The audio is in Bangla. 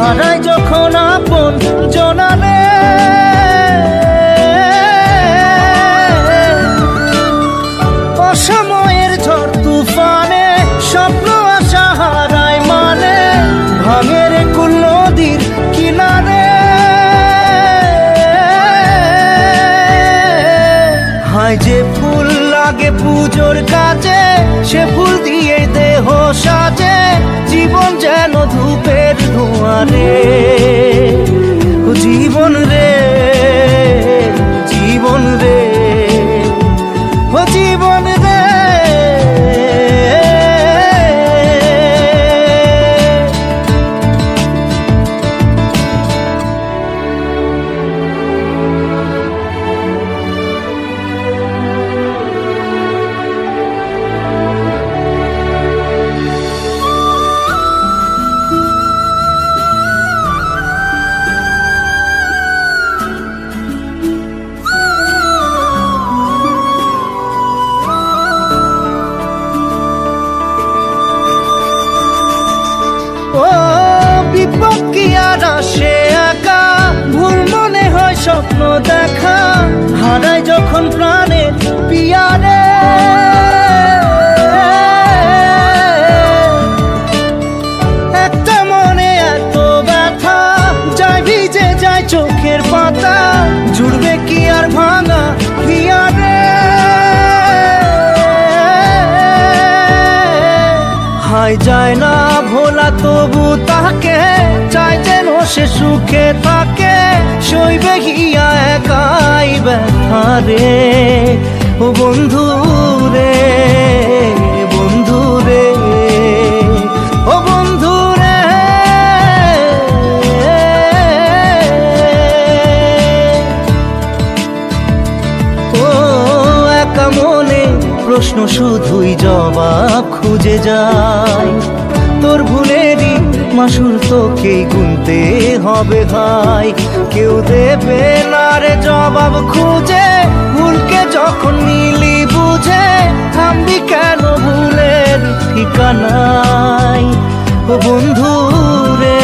হারাই যখন আপন জনারে, অসময়ের ঝড় তুফানে স্বপ্ন আশা হারায় মানে, ভাঙের কুল নদীর কিনারে। হায় যে ফুল লাগে পুজোর কাজে, সে ফুল দিয়ে দেহ সাজে, জীবন যেন ধূপের ধোঁয়ারে। জীবন রে, জীবন রে, ও জীবন রে। ও বিপদ কি আর আসে একা, ভুল মনে হয় স্বপ্ন দেখা, হারাই যখন প্রাণের পিয়ারে। একটা মনে এত ব্যথা, যায় ভিজে যায় চোখের পাতা, জুড়বে কি আর ভাঙা হিয়ারে। হায় যায় না ভোলা তবু তাকে, চাই যেন সে সুখে থাকে, সইবে গিয়া একাই ব্যথা রে। ও বন্ধু রে, বন্ধু রে, ও বন্ধু রে। ও একা মনে প্রশ্ন শুধুই জবাব খুঁজে যায়, তোর ভুলেরই মাসুল তোকেই গুনতে হবে ভাই। কেউ দেবে না রে জবাব খুঁজে, ভুলকে যখন নিলি বুঝে, থামবি কেন ভুলের ঠিকানায়। ও বন্ধু রে।